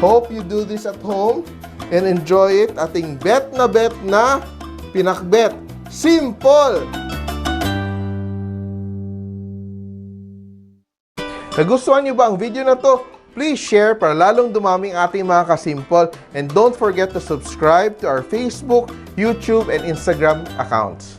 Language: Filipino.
hope you do this at home and enjoy it. Ating bet na pinakbet. Simple! Nagustuhan niyo ba ang video na to? Please share para lalong dumaming ating mga kasimple. And don't forget to subscribe to our Facebook, YouTube, and Instagram accounts.